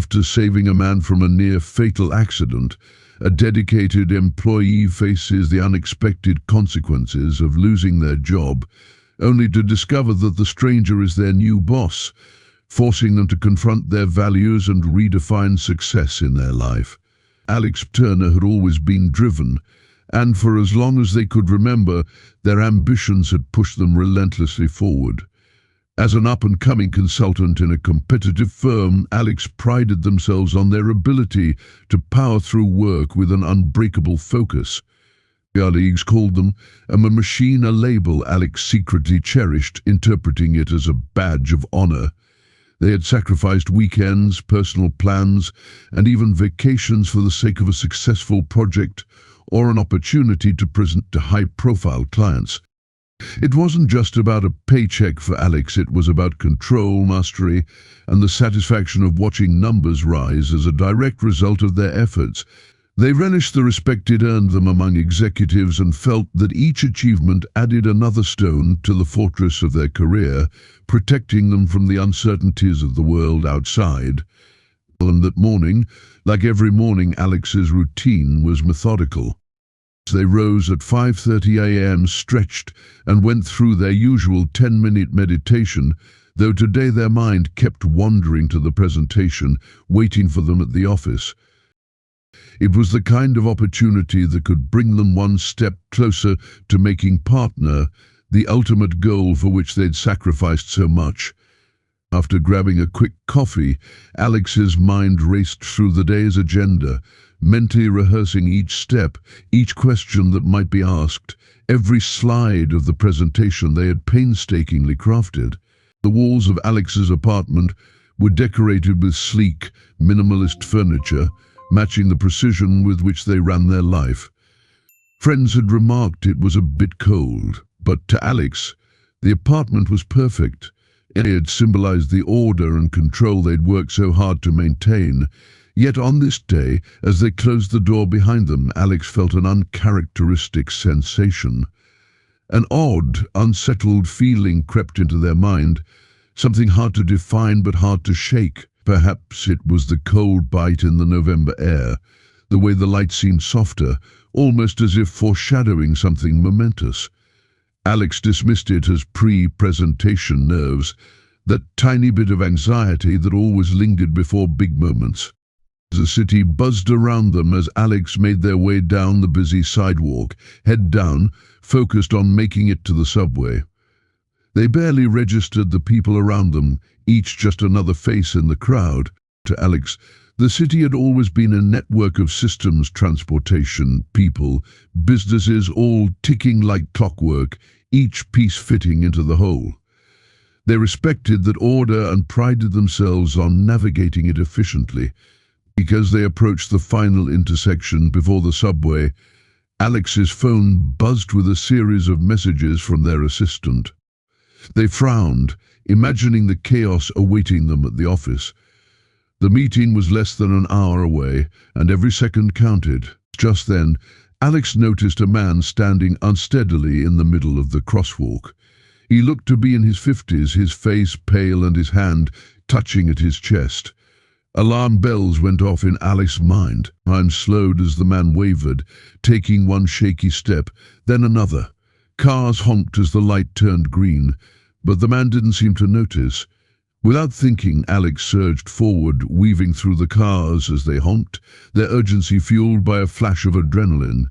After saving a man from a near-fatal accident, a dedicated employee faces the unexpected consequences of losing their job, only to discover that the stranger is their new boss, forcing them to confront their values and redefine success in their life. Alex Turner had always been driven, and for as long as they could remember, their ambitions had pushed them relentlessly forward. As an up-and-coming consultant in a competitive firm, Alex prided themselves on their ability to power through work with an unbreakable focus. Colleagues called them a machine, a label Alex secretly cherished, interpreting it as a badge of honor. They had sacrificed weekends, personal plans, and even vacations for the sake of a successful project or an opportunity to present to high-profile clients. It wasn't just about a paycheck for Alex, it was about control, mastery, and the satisfaction of watching numbers rise as a direct result of their efforts. They relished the respect it earned them among executives and felt that each achievement added another stone to the fortress of their career, protecting them from the uncertainties of the world outside. And that morning, like every morning, Alex's routine was methodical. They rose at 5:30 a.m., stretched, and went through their usual 10-minute meditation, though today their mind kept wandering to the presentation, waiting for them at the office. It was the kind of opportunity that could bring them one step closer to making partner, the ultimate goal for which they'd sacrificed so much. After grabbing a quick coffee, Alex's mind raced through the day's agenda, mentally rehearsing each step, each question that might be asked, every slide of the presentation they had painstakingly crafted. The walls of Alex's apartment were decorated with sleek, minimalist furniture, matching the precision with which they ran their life. Friends had remarked it was a bit cold, but to Alex, the apartment was perfect. It had symbolized the order and control they'd worked so hard to maintain. Yet on this day, as they closed the door behind them, Alex felt an uncharacteristic sensation. An odd, unsettled feeling crept into their mind, something hard to define but hard to shake. Perhaps it was the cold bite in the November air, the way the light seemed softer, almost as if foreshadowing something momentous. Alex dismissed it as pre-presentation nerves, that tiny bit of anxiety that always lingered before big moments. The city buzzed around them as Alex made their way down the busy sidewalk, head down, focused on making it to the subway. They barely registered the people around them, each just another face in the crowd. To Alex, the city had always been a network of systems, transportation, people, businesses, all ticking like clockwork, each piece fitting into the whole. They respected that order and prided themselves on navigating it efficiently. Because they approached the final intersection before the subway, Alex's phone buzzed with a series of messages from their assistant. They frowned, imagining the chaos awaiting them at the office. The meeting was less than an hour away, and every second counted. Just then, Alex noticed a man standing unsteadily in the middle of the crosswalk. He looked to be in his 50s, his face pale and his hand touching at his chest. Alarm bells went off in Alex's mind. Time slowed as the man wavered, taking one shaky step, then another. Cars honked as the light turned green, but the man didn't seem to notice. Without thinking, Alex surged forward, weaving through the cars as they honked, their urgency fueled by a flash of adrenaline.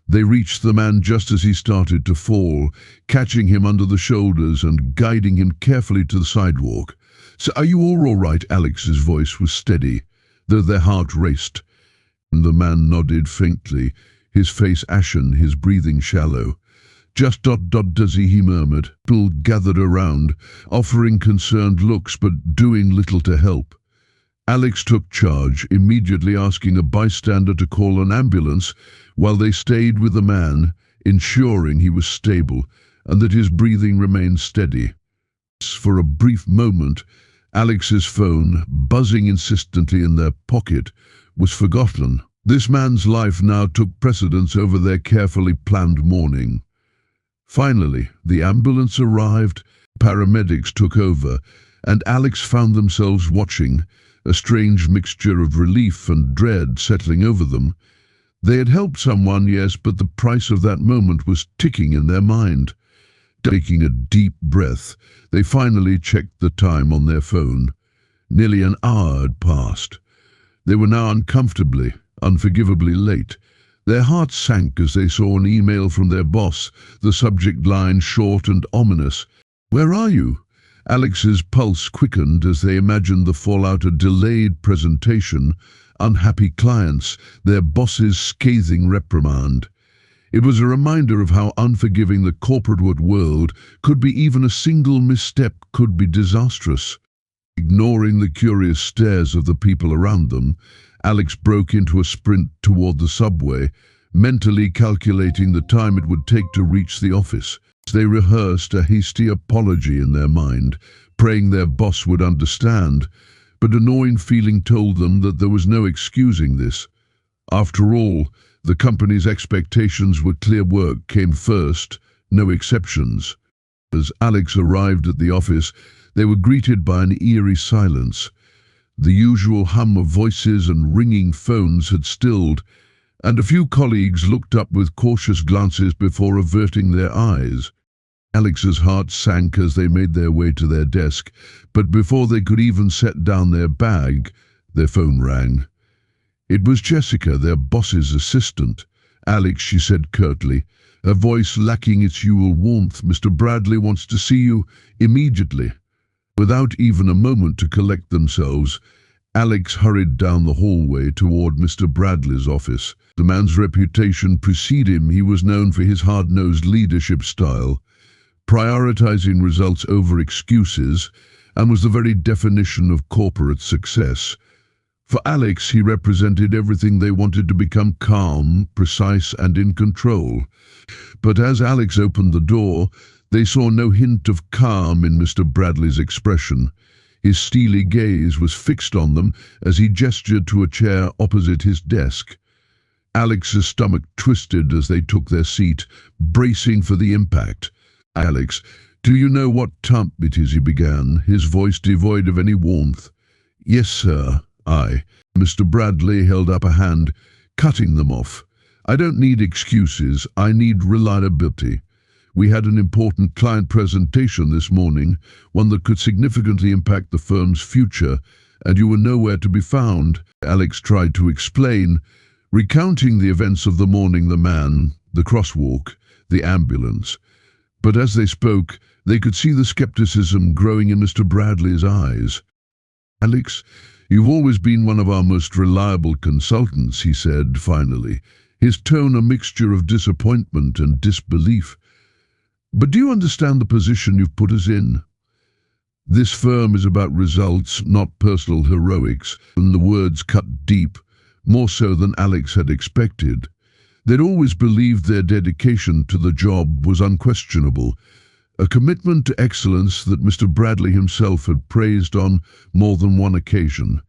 They reached the man just as he started to fall, catching him under the shoulders and guiding him carefully to the sidewalk. "So are you all right?" Alex's voice was steady, though their heart raced. And the man nodded faintly, his face ashen, his breathing shallow. "Just ... Dizzy," he murmured. People gathered around, offering concerned looks but doing little to help. Alex took charge, immediately asking a bystander to call an ambulance while they stayed with the man, ensuring he was stable and that his breathing remained steady. For a brief moment, Alex's phone, buzzing insistently in their pocket, was forgotten. This man's life now took precedence over their carefully planned morning. Finally, the ambulance arrived, paramedics took over, and Alex found themselves watching a strange mixture of relief and dread settling over them. They had helped someone, yes, but the price of that moment was ticking in their mind. Taking a deep breath, they finally checked the time on their phone. Nearly an hour had passed. They were now uncomfortably, unforgivably late. Their hearts sank as they saw an email from their boss, the subject line short and ominous. "Where are you?" Alex's pulse quickened as they imagined the fallout of delayed presentation, unhappy clients, their boss's scathing reprimand. It was a reminder of how unforgiving the corporate world could be. Even a single misstep could be disastrous. Ignoring the curious stares of the people around them, Alex broke into a sprint toward the subway, mentally calculating the time it would take to reach the office. They rehearsed a hasty apology in their mind, praying their boss would understand, but a gnawing feeling told them that there was no excusing this. After all, the company's expectations were clear: work came first, no exceptions. As Alex arrived at the office, they were greeted by an eerie silence. The usual hum of voices and ringing phones had stilled, and a few colleagues looked up with cautious glances before averting their eyes. Alex's heart sank as they made their way to their desk, but before they could even set down their bag, their phone rang. It was Jessica, their boss's assistant. "Alex," she said curtly, her voice lacking its usual warmth, "Mr. Bradley wants to see you immediately." Without even a moment to collect themselves, Alex hurried down the hallway toward Mr. Bradley's office. The man's reputation preceded him. He was known for his hard-nosed leadership style, prioritizing results over excuses, and was the very definition of corporate success. For Alex, he represented everything they wanted to become: calm, precise, and in control. But as Alex opened the door, they saw no hint of calm in Mr. Bradley's expression. His steely gaze was fixed on them as he gestured to a chair opposite his desk. Alex's stomach twisted as they took their seat, bracing for the impact. "Alex, do you know what time it is?" he began, his voice devoid of any warmth. "Yes, sir, I." Mr. Bradley held up a hand, cutting them off. "I don't need excuses, I need reliability. We had an important client presentation this morning, one that could significantly impact the firm's future, and you were nowhere to be found." Alex tried to explain, recounting the events of the morning: the man, the crosswalk, the ambulance. But as they spoke, they could see the skepticism growing in Mr. Bradley's eyes. "Alex, you've always been one of our most reliable consultants," he said finally, his tone a mixture of disappointment and disbelief. "But do you understand the position you've put us in? This firm is about results, not personal heroics." And the words cut deep, more so than Alex had expected. They'd always believed their dedication to the job was unquestionable, a commitment to excellence that Mr. Bradley himself had praised on more than one occasion.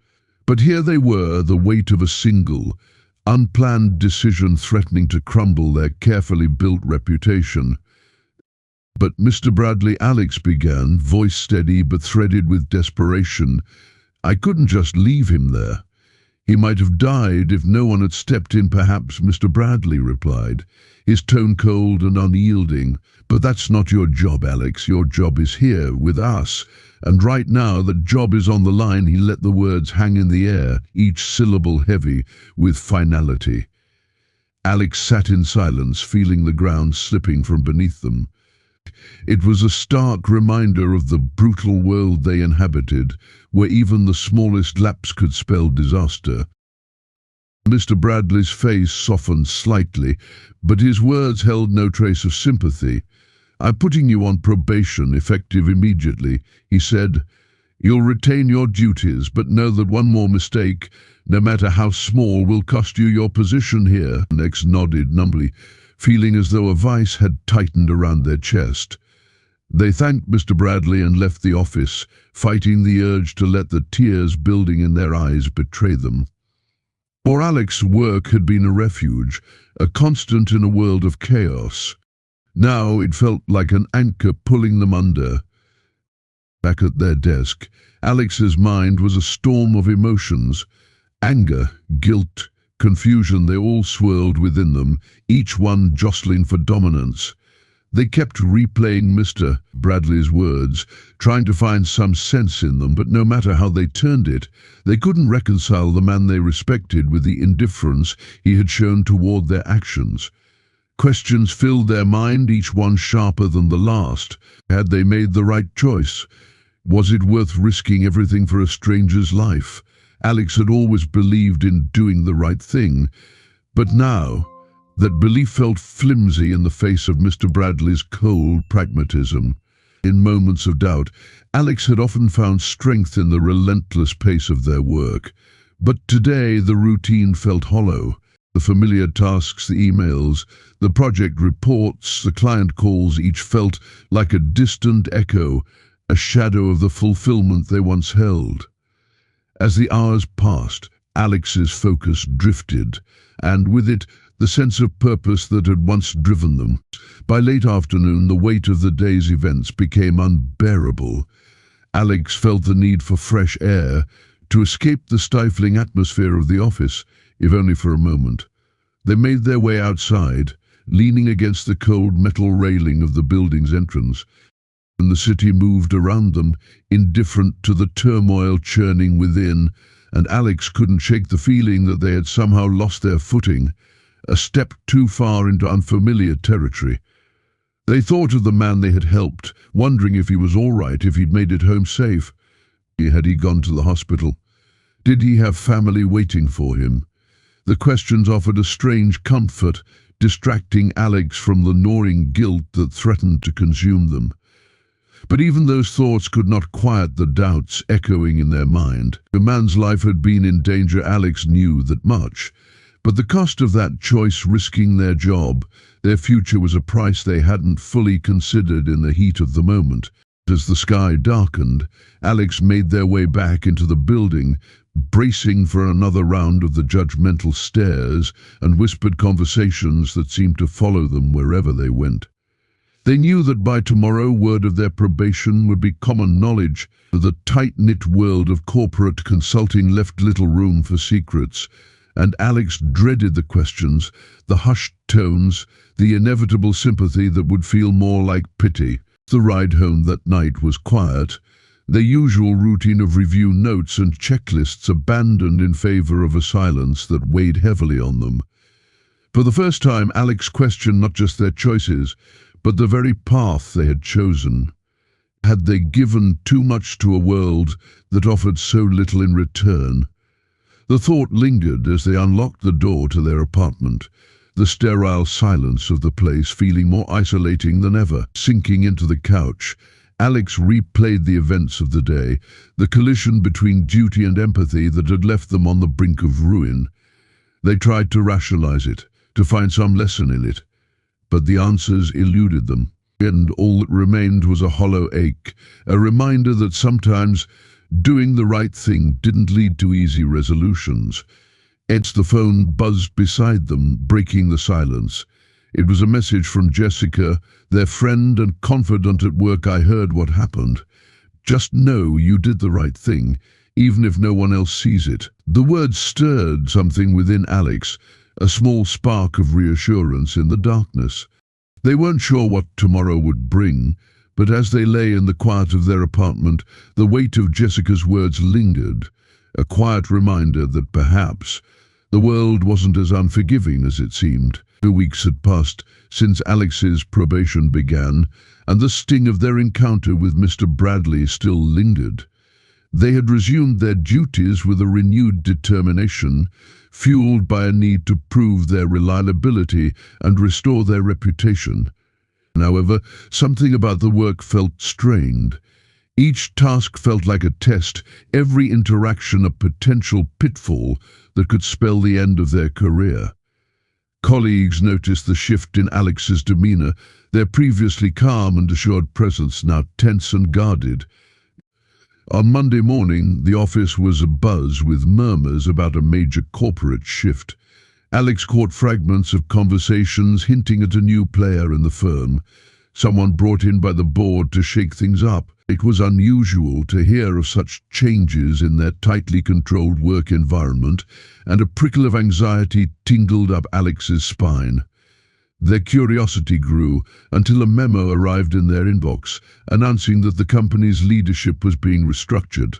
But here they were, the weight of a single, unplanned decision threatening to crumble their carefully built reputation. "But Mr. Bradley," Alex began, voice steady but threaded with desperation, "I couldn't just leave him there. He might have died if no one had stepped in." "Perhaps," Mr. Bradley replied, his tone cold and unyielding. "But that's not your job, Alex. Your job is here, with us. And right now, the job is on the line." He let the words hang in the air, each syllable heavy with finality. Alex sat in silence, feeling the ground slipping from beneath them. It was a stark reminder of the brutal world they inhabited, where even the smallest lapse could spell disaster. Mr. Bradley's face softened slightly, but his words held no trace of sympathy. "I'm putting you on probation, effective immediately," he said. "You'll retain your duties, but know that one more mistake, no matter how small, will cost you your position here." Next nodded numbly, feeling as though a vice had tightened around their chest. They thanked Mr. Bradley and left the office, fighting the urge to let the tears building in their eyes betray them. For Alex, work had been a refuge, a constant in a world of chaos. Now it felt like an anchor pulling them under. Back at their desk, Alex's mind was a storm of emotions. Anger, guilt, confusion, they all swirled within them, each one jostling for dominance. They kept replaying Mr. Bradley's words, trying to find some sense in them, but no matter how they turned it, they couldn't reconcile the man they respected with the indifference he had shown toward their actions. Questions filled their mind, each one sharper than the last. Had they made the right choice? Was it worth risking everything for a stranger's life? Alex had always believed in doing the right thing, but now that belief felt flimsy in the face of Mr. Bradley's cold pragmatism. In moments of doubt, Alex had often found strength in the relentless pace of their work. But today the routine felt hollow. The familiar tasks, the emails, the project reports, the client calls, each felt like a distant echo, a shadow of the fulfillment they once held. As the hours passed, Alex's focus drifted, and with it, the sense of purpose that had once driven them. By late afternoon, the weight of the day's events became unbearable. Alex felt the need for fresh air, to escape the stifling atmosphere of the office, if only for a moment. They made their way outside, leaning against the cold metal railing of the building's entrance, and the city moved around them, indifferent to the turmoil churning within, and Alex couldn't shake the feeling that they had somehow lost their footing, a step too far into unfamiliar territory. They thought of the man they had helped, wondering if he was all right, if he'd made it home safe. Had he gone to the hospital? Did he have family waiting for him? The questions offered a strange comfort, distracting Alex from the gnawing guilt that threatened to consume them. But even those thoughts could not quiet the doubts echoing in their mind. The man's life had been in danger, Alex knew that much. But the cost of that choice, risking their job, their future, was a price they hadn't fully considered in the heat of the moment. As the sky darkened, Alex made their way back into the building, bracing for another round of the judgmental stares and whispered conversations that seemed to follow them wherever they went. They knew that by tomorrow word of their probation would be common knowledge. The tight-knit world of corporate consulting left little room for secrets, and Alex dreaded the questions, the hushed tones, the inevitable sympathy that would feel more like pity. The ride home that night was quiet, their usual routine of review notes and checklists abandoned in favor of a silence that weighed heavily on them. For the first time, Alex questioned not just their choices, but the very path they had chosen. Had they given too much to a world that offered so little in return? The thought lingered as they unlocked the door to their apartment, the sterile silence of the place feeling more isolating than ever. Sinking into the couch, Alex replayed the events of the day, the collision between duty and empathy that had left them on the brink of ruin. They tried to rationalize it, to find some lesson in it, but the answers eluded them, and all that remained was a hollow ache, a reminder that sometimes doing the right thing didn't lead to easy resolutions. The phone buzzed beside them, breaking the silence. It was a message from Jessica, their friend and confidant at work. I heard what happened. Just know you did the right thing, even if no one else sees it. The words stirred something within Alex, a small spark of reassurance in the darkness. They weren't sure what tomorrow would bring, but as they lay in the quiet of their apartment, the weight of Jessica's words lingered, a quiet reminder that perhaps the world wasn't as unforgiving as it seemed. 2 weeks had passed since Alex's probation began, and the sting of their encounter with Mr. Bradley still lingered. They had resumed their duties with a renewed determination, fueled by a need to prove their reliability and restore their reputation. However, something about the work felt strained. Each task felt like a test, every interaction a potential pitfall that could spell the end of their career. Colleagues noticed the shift in Alex's demeanor, their previously calm and assured presence now tense and guarded. On Monday morning, the office was abuzz with murmurs about a major corporate shift. Alex caught fragments of conversations hinting at a new player in the firm, someone brought in by the board to shake things up. It was unusual to hear of such changes in their tightly controlled work environment, and a prickle of anxiety tingled up Alex's spine. Their curiosity grew until a memo arrived in their inbox, announcing that the company's leadership was being restructured.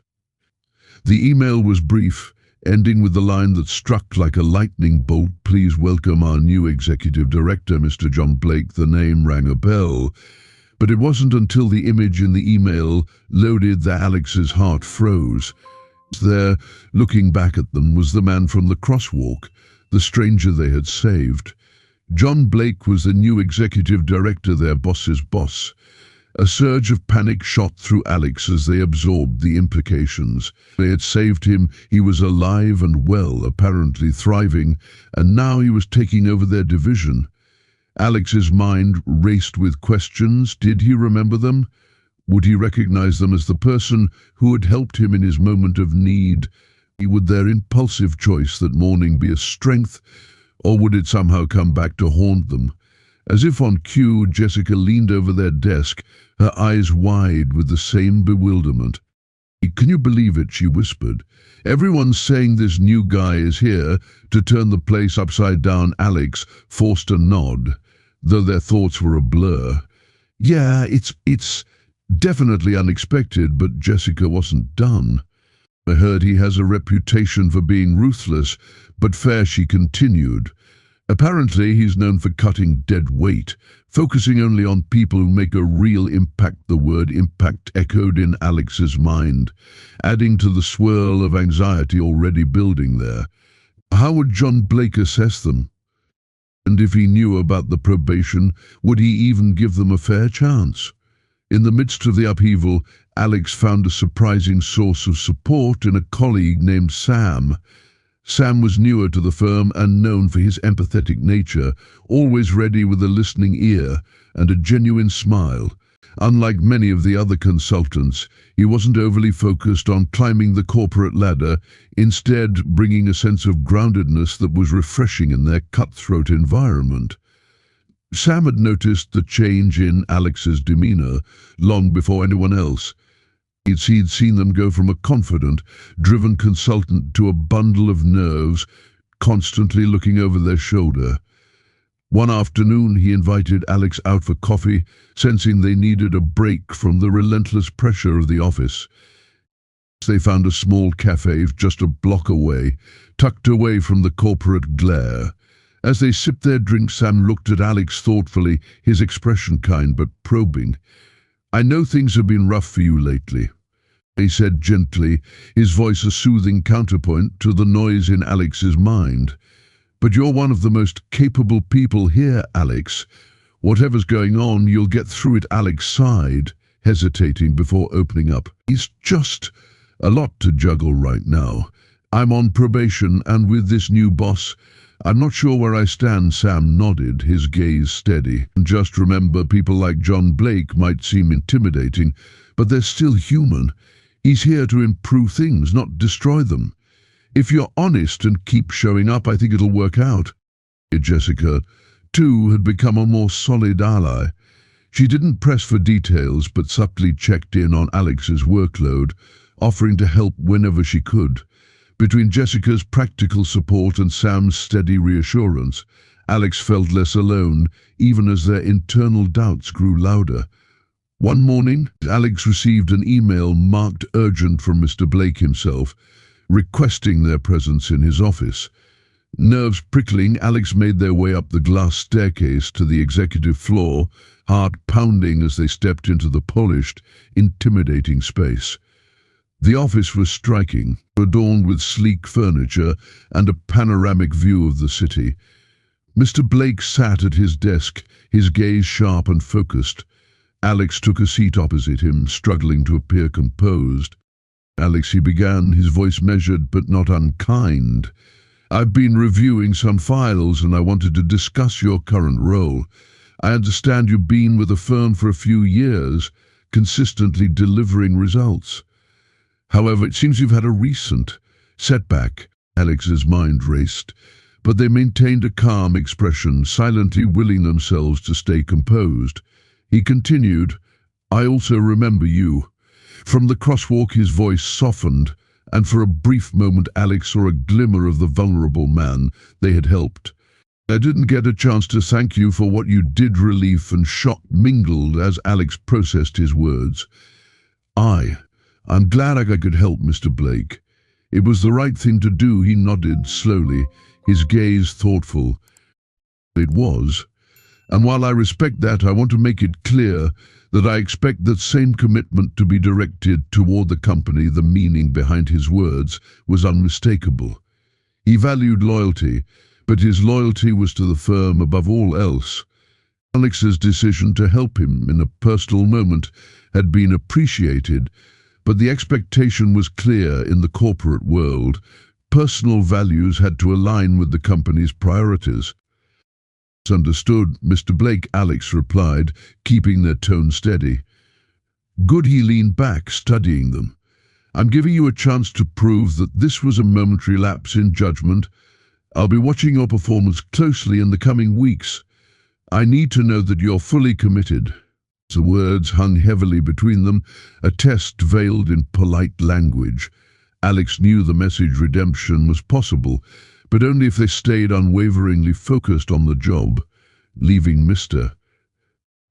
The email was brief, ending with the line that struck like a lightning bolt, "Please welcome our new executive director, Mr. John Blake." The name rang a bell, but it wasn't until the image in the email loaded that Alex's heart froze. There, looking back at them, was the man from the crosswalk, the stranger they had saved. John Blake was the new executive director, their boss's boss. A surge of panic shot through Alex as they absorbed the implications. They had saved him, he was alive and well, apparently thriving, and now he was taking over their division. Alex's mind raced with questions. Did he remember them? Would he recognize them as the person who had helped him in his moment of need? Would their impulsive choice that morning be a strength, or would it somehow come back to haunt them? As if on cue, Jessica leaned over their desk, her eyes wide with the same bewilderment. "Can you believe it?" she whispered. "Everyone's saying this new guy is here to turn the place upside down." Alex forced a nod, though their thoughts were a blur. "Yeah, it's definitely unexpected," but Jessica wasn't done. "I heard he has a reputation for being ruthless, but fair," she continued. "Apparently he's known for cutting dead weight, focusing only on people who make a real impact." The word impact echoed in Alex's mind, adding to the swirl of anxiety already building there. How would John Blake assess them? And if he knew about the probation, would he even give them a fair chance? In the midst of the upheaval, Alex found a surprising source of support in a colleague named Sam. Sam was newer to the firm and known for his empathetic nature, always ready with a listening ear and a genuine smile. Unlike many of the other consultants, he wasn't overly focused on climbing the corporate ladder, instead bringing a sense of groundedness that was refreshing in their cutthroat environment. Sam had noticed the change in Alex's demeanor long before anyone else. He'd seen them go from a confident, driven consultant to a bundle of nerves, constantly looking over their shoulder. One afternoon, he invited Alex out for coffee, sensing they needed a break from the relentless pressure of the office. They found a small cafe just a block away, tucked away from the corporate glare. As they sipped their drink, Sam looked at Alex thoughtfully, his expression kind but probing. "I know things have been rough for you lately," he said gently, his voice a soothing counterpoint to the noise in Alex's mind. "But you're one of the most capable people here, Alex. Whatever's going on, you'll get through it." Alex sighed, hesitating before opening up. "It's just a lot to juggle right now. I'm on probation, and with this new boss, I'm not sure where I stand." Sam nodded, his gaze steady. "Just remember, people like John Blake might seem intimidating, but they're still human. He's here to improve things, not destroy them. If you're honest and keep showing up, I think it'll work out." Jessica, too, had become a more solid ally. She didn't press for details, but subtly checked in on Alex's workload, offering to help whenever she could. Between Jessica's practical support and Sam's steady reassurance, Alex felt less alone, even as their internal doubts grew louder. One morning, Alex received an email marked urgent from Mr. Blake himself, requesting their presence in his office. Nerves prickling, Alex made their way up the glass staircase to the executive floor, heart pounding as they stepped into the polished, intimidating space. The office was striking, adorned with sleek furniture and a panoramic view of the city. Mr. Blake sat at his desk, his gaze sharp and focused. Alex took a seat opposite him, struggling to appear composed. "Alex," he began, his voice measured but not unkind, "I've been reviewing some files and I wanted to discuss your current role. I understand you've been with the firm for a few years, consistently delivering results. However, it seems you've had a recent setback." Alex's mind raced, but they maintained a calm expression, silently willing themselves to stay composed. He continued, "I also remember you." From the crosswalk his voice softened, and for a brief moment Alex saw a glimmer of the vulnerable man they had helped. "I didn't get a chance to thank you for what you did." Relief and shock mingled as Alex processed his words. I'm glad I could help, Mr. Blake. It was the right thing to do." He nodded slowly, his gaze thoughtful. "It was. And while I respect that, I want to make it clear that I expect that same commitment to be directed toward the company." The meaning behind his words was unmistakable. He valued loyalty, but his loyalty was to the firm above all else. Alex's decision to help him in a personal moment had been appreciated, but the expectation was clear in the corporate world. Personal values had to align with the company's priorities. "Understood, Mr. Blake," Alex replied, keeping their tone steady. "Good." He leaned back, studying them. "I'm giving you a chance to prove that this was a momentary lapse in judgment. I'll be watching your performance closely in the coming weeks. I need to know that you're fully committed." The words hung heavily between them, a test veiled in polite language. Alex knew the message redemption was possible, but only if they stayed unwaveringly focused on the job. Leaving Mr.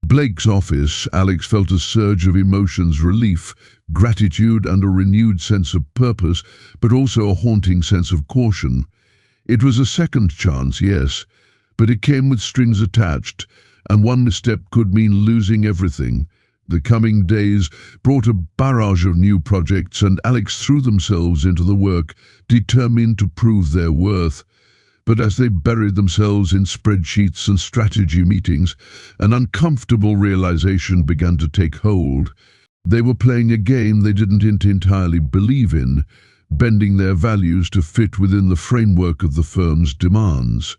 Blake's office, Alex felt a surge of emotions: relief, gratitude, and a renewed sense of purpose, but also a haunting sense of caution. It was a second chance, yes, but it came with strings attached, and one misstep could mean losing everything. The coming days brought a barrage of new projects, and Alex threw themselves into the work, determined to prove their worth. But as they buried themselves in spreadsheets and strategy meetings, an uncomfortable realization began to take hold. They were playing a game they didn't entirely believe in, bending their values to fit within the framework of the firm's demands.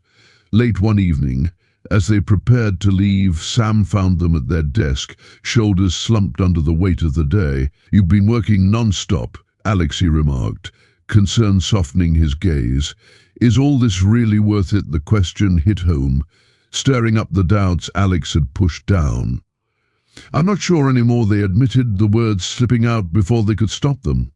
Late one evening, as they prepared to leave, Sam found them at their desk, shoulders slumped under the weight of the day. "You've been working non-stop," Alex, he remarked, concern softening his gaze. "Is all this really worth it?" The question hit home, stirring up the doubts Alex had pushed down. "I'm not sure anymore," they admitted, the words slipping out before they could stop them.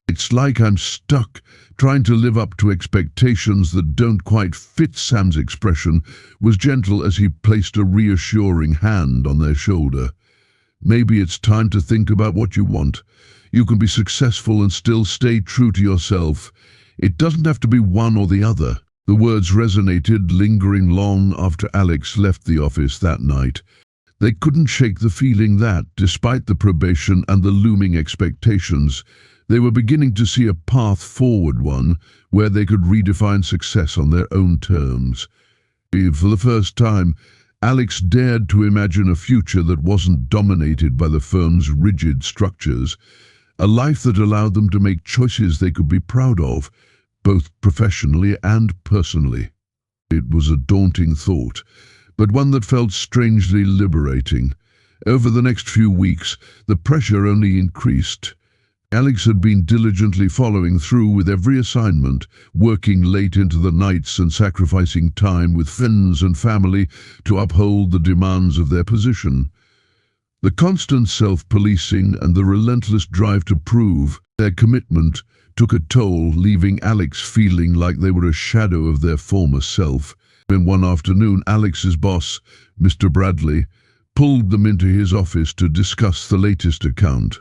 "It's like I'm stuck, trying to live up to expectations that don't quite fit." Sam's expression was gentle as he placed a reassuring hand on their shoulder. "Maybe it's time to think about what you want. You can be successful and still stay true to yourself. It doesn't have to be one or the other." The words resonated, lingering long after Alex left the office that night. They couldn't shake the feeling that, despite the probation and the looming expectations, they were beginning to see a path forward, one where they could redefine success on their own terms. For the first time, Alex dared to imagine a future that wasn't dominated by the firm's rigid structures, a life that allowed them to make choices they could be proud of, both professionally and personally. It was a daunting thought, but one that felt strangely liberating. Over the next few weeks, the pressure only increased. Alex had been diligently following through with every assignment, working late into the nights and sacrificing time with friends and family to uphold the demands of their position. The constant self-policing and the relentless drive to prove their commitment took a toll, leaving Alex feeling like they were a shadow of their former self. When one afternoon, Alex's boss, Mr. Bradley, pulled them into his office to discuss the latest account.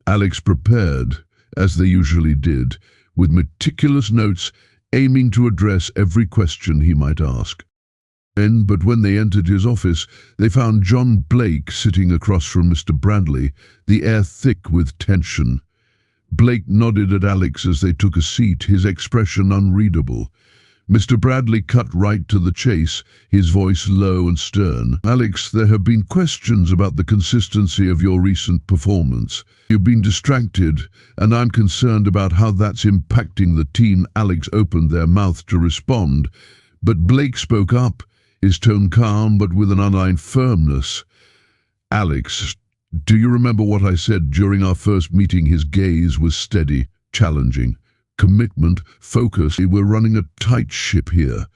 Alex prepared, as they usually did, with meticulous notes, aiming to address every question he might ask. But when they entered his office, they found John Blake sitting across from Mr. Bradley, the air thick with tension. Blake nodded at Alex as they took a seat, his expression unreadable. Mr. Bradley cut right to the chase, his voice low and stern. "Alex, there have been questions about the consistency of your recent performance. You've been distracted, and I'm concerned about how that's impacting the team." Alex opened their mouth to respond, but Blake spoke up, his tone calm but with an underlying firmness. "Alex, do you remember what I said during our first meeting?" His gaze was steady, challenging. "Commitment, focus. We're running a tight ship here.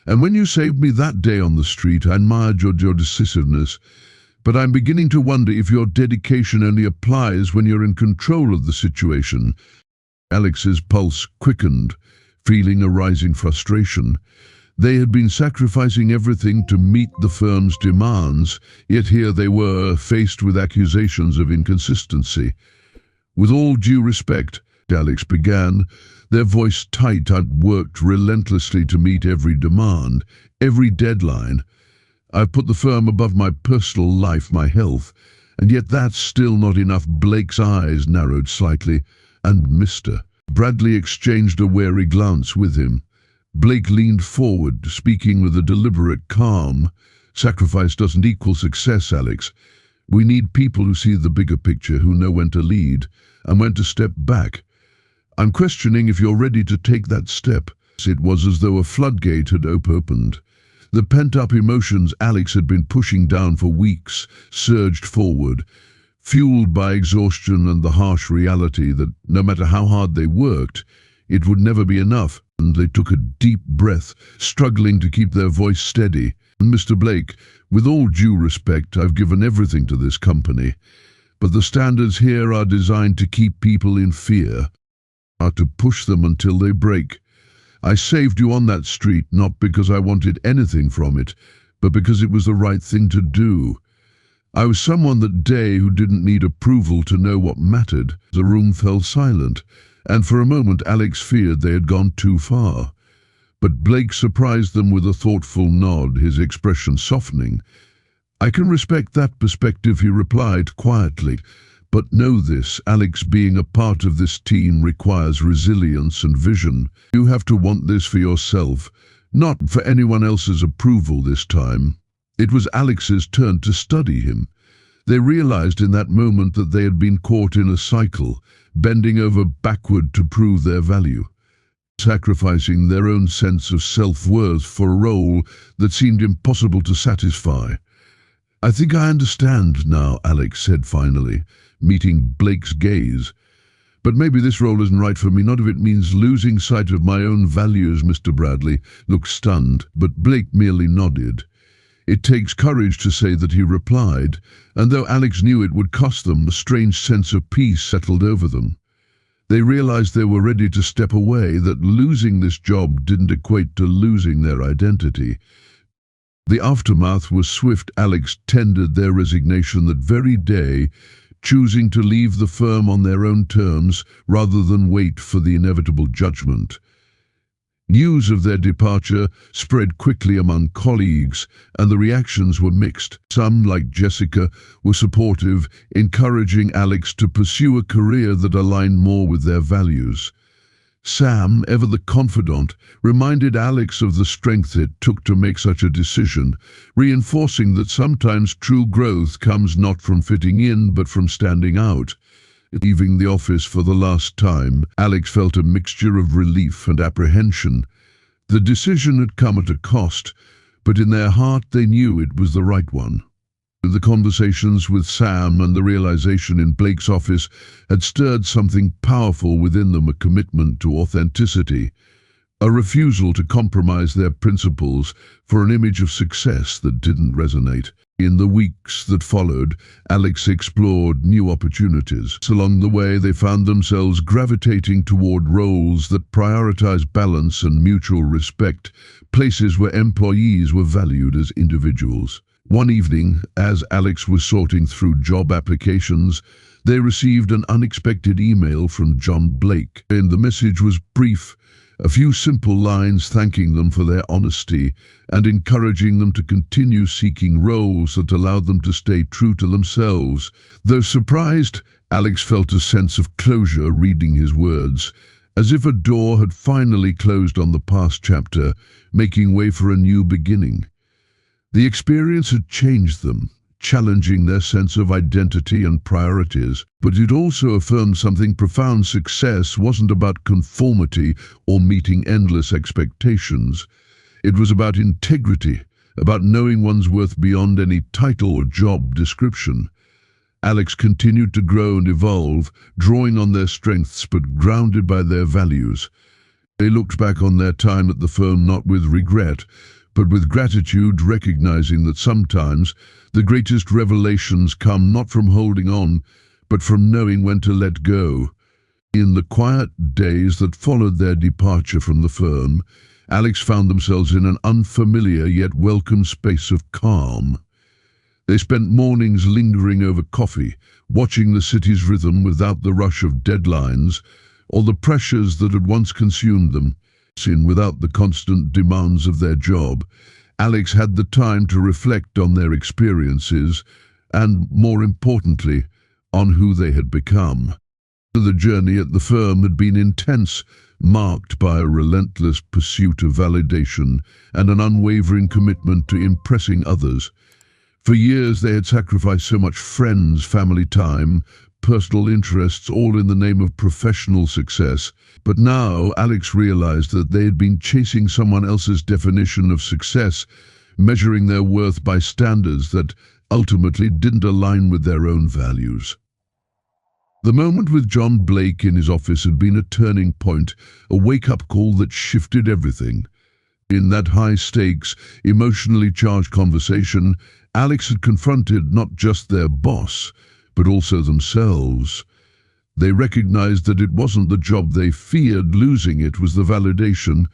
And when you saved me that day on the street, I admired your decisiveness. But I'm beginning to wonder if your dedication only applies when you're in control of the situation. Alex's pulse quickened, feeling a rising frustration. They had been sacrificing everything to meet the firm's demands, yet here they were, faced with accusations of inconsistency. With all due respect, Alex began, their voice tight. I'd worked relentlessly to meet every demand, every deadline. I've put the firm above my personal life, my health, and yet that's still not enough. Blake's eyes narrowed slightly, and Mr. Bradley exchanged a wary glance with him. Blake leaned forward, speaking with a deliberate calm. Sacrifice doesn't equal success, Alex. We need people who see the bigger picture, who know when to lead and when to step back. I'm questioning if you're ready to take that step. It was as though a floodgate had opened. The pent-up emotions Alex had been pushing down for weeks surged forward, fueled by exhaustion and the harsh reality that no matter how hard they worked, it would never be enough. And they took a deep breath, struggling to keep their voice steady. Mr. Blake, with all due respect, I've given everything to this company, but the standards here are designed to keep people in fear, are to push them until they break. I saved you on that street not because I wanted anything from it, but because it was the right thing to do. I was someone that day who didn't need approval to know what mattered. The room fell silent, and for a moment Alex feared they had gone too far. But Blake surprised them with a thoughtful nod, his expression softening. I can respect that perspective, he replied quietly. But know this, Alex, being a part of this team requires resilience and vision. You have to want this for yourself, not for anyone else's approval this time. It was Alex's turn to study him. They realized in that moment that they had been caught in a cycle, bending over backward to prove their value, sacrificing their own sense of self-worth for a role that seemed impossible to satisfy. I think I understand now, Alex said finally, meeting Blake's gaze. But maybe this role isn't right for me, not if it means losing sight of my own values. Mr. Bradley looked stunned, but Blake merely nodded. It takes courage to say that, he replied, and though Alex knew it would cost them, a strange sense of peace settled over them. They realized they were ready to step away, that losing this job didn't equate to losing their identity. The aftermath was swift. Alex tendered their resignation that very day, choosing to leave the firm on their own terms rather than wait for the inevitable judgment. News of their departure spread quickly among colleagues, and the reactions were mixed. Some, like Jessica, were supportive, encouraging Alex to pursue a career that aligned more with their values. Sam, ever the confidant, reminded Alex of the strength it took to make such a decision, reinforcing that sometimes true growth comes not from fitting in but from standing out. Leaving the office for the last time, Alex felt a mixture of relief and apprehension. The decision had come at a cost, but in their heart they knew it was the right one. The conversations with Sam and the realization in Blake's office had stirred something powerful within them, a commitment to authenticity, a refusal to compromise their principles for an image of success that didn't resonate. In the weeks that followed, Alex explored new opportunities. Along the way, they found themselves gravitating toward roles that prioritized balance and mutual respect, places where employees were valued as individuals. One evening, as Alex was sorting through job applications, they received an unexpected email from John Blake, and the message was brief, a few simple lines thanking them for their honesty and encouraging them to continue seeking roles that allowed them to stay true to themselves. Though surprised, Alex felt a sense of closure reading his words, as if a door had finally closed on the past chapter, making way for a new beginning. The experience had changed them, challenging their sense of identity and priorities, but it also affirmed something profound. Success wasn't about conformity or meeting endless expectations. It was about integrity, about knowing one's worth beyond any title or job description. Alex continued to grow and evolve, drawing on their strengths but grounded by their values. They looked back on their time at the firm not with regret, but with gratitude, recognizing that sometimes the greatest revelations come not from holding on, but from knowing when to let go. In the quiet days that followed their departure from the firm, Alex found themselves in an unfamiliar yet welcome space of calm. They spent mornings lingering over coffee, watching the city's rhythm without the rush of deadlines or the pressures that had once consumed them. Without the constant demands of their job, Alex had the time to reflect on their experiences and, more importantly, on who they had become. The journey at the firm had been intense, marked by a relentless pursuit of validation and an unwavering commitment to impressing others. For years they had sacrificed so much friends, family time, personal interests, all in the name of professional success. But now Alex realized that they had been chasing someone else's definition of success, measuring their worth by standards that ultimately didn't align with their own values. The moment with John Blake in his office had been a turning point, a wake-up call that shifted everything. In that high-stakes, emotionally charged conversation, Alex had confronted not just their boss, but also themselves. They recognized that it wasn't the job they feared; losing it was the validation,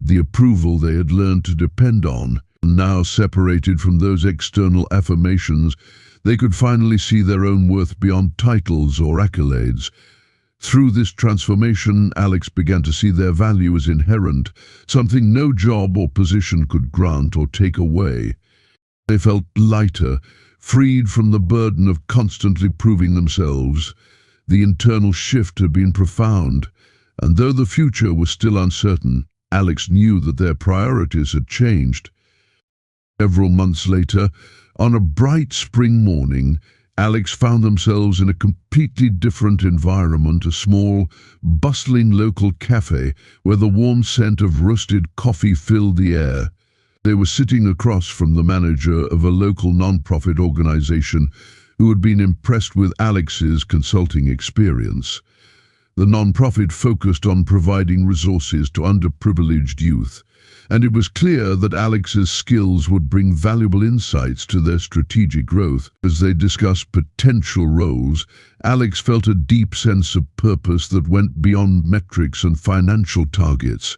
the approval they had learned to depend on. Now separated from those external affirmations, they could finally see their own worth beyond titles or accolades. Through this transformation, Alex began to see their value as inherent, something no job or position could grant or take away. They felt lighter, freed from the burden of constantly proving themselves. The internal shift had been profound, and though the future was still uncertain, Alex knew that their priorities had changed. Several months later, on a bright spring morning, Alex found themselves in a completely different environment, a small, bustling local cafe where the warm scent of roasted coffee filled the air. They were sitting across from the manager of a local non-profit organization who had been impressed with Alex's consulting experience. The non-profit focused on providing resources to underprivileged youth, and it was clear that Alex's skills would bring valuable insights to their strategic growth. As they discussed potential roles, Alex felt a deep sense of purpose that went beyond metrics and financial targets.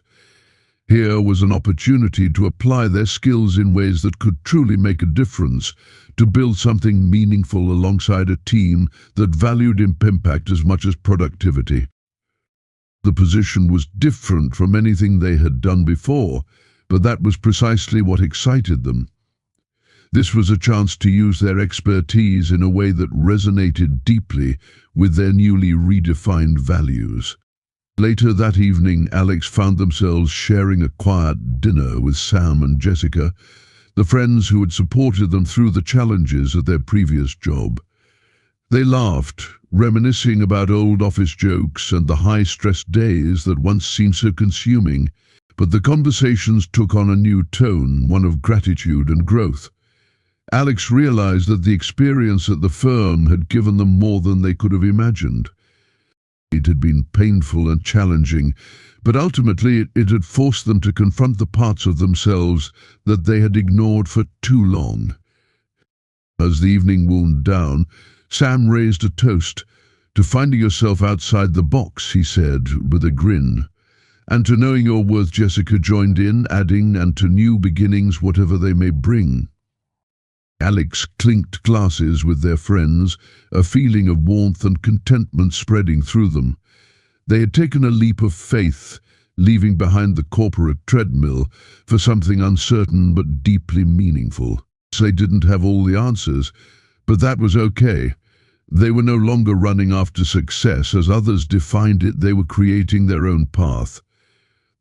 Here was an opportunity to apply their skills in ways that could truly make a difference, to build something meaningful alongside a team that valued impact as much as productivity. The position was different from anything they had done before, but that was precisely what excited them. This was a chance to use their expertise in a way that resonated deeply with their newly redefined values. Later that evening, Alex found themselves sharing a quiet dinner with Sam and Jessica, the friends who had supported them through the challenges of their previous job. They laughed, reminiscing about old office jokes and the high-stress days that once seemed so consuming, but the conversations took on a new tone, one of gratitude and growth. Alex realized that the experience at the firm had given them more than they could have imagined. It had been painful and challenging, but ultimately it had forced them to confront the parts of themselves that they had ignored for too long. As the evening wound down, Sam raised a toast. "To finding yourself outside the box," he said, with a grin. "And to knowing your worth," Jessica joined in, adding, "and to new beginnings, whatever they may bring." Alex clinked glasses with their friends, a feeling of warmth and contentment spreading through them. They had taken a leap of faith, leaving behind the corporate treadmill for something uncertain but deeply meaningful. They didn't have all the answers, but that was okay. They were no longer running after success as others defined it. They were creating their own path.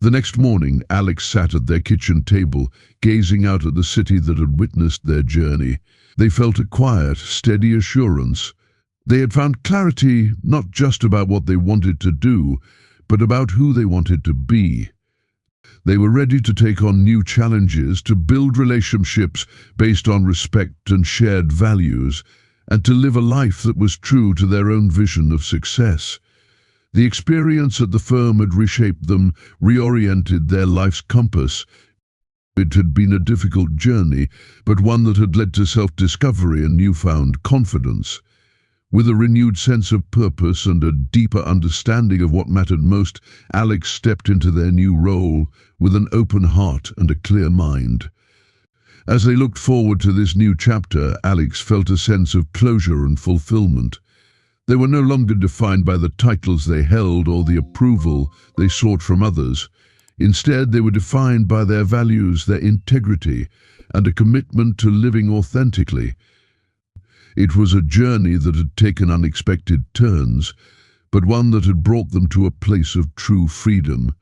The next morning, Alex sat at their kitchen table, gazing out at the city that had witnessed their journey. They felt a quiet, steady assurance. They had found clarity not just about what they wanted to do, but about who they wanted to be. They were ready to take on new challenges, to build relationships based on respect and shared values, and to live a life that was true to their own vision of success. The experience at the firm had reshaped them, reoriented their life's compass. It had been a difficult journey, but one that had led to self-discovery and newfound confidence. With a renewed sense of purpose and a deeper understanding of what mattered most, Alex stepped into their new role with an open heart and a clear mind. As they looked forward to this new chapter, Alex felt a sense of closure and fulfillment. They were no longer defined by the titles they held or the approval they sought from others. Instead, they were defined by their values, their integrity, and a commitment to living authentically. It was a journey that had taken unexpected turns, but one that had brought them to a place of true freedom.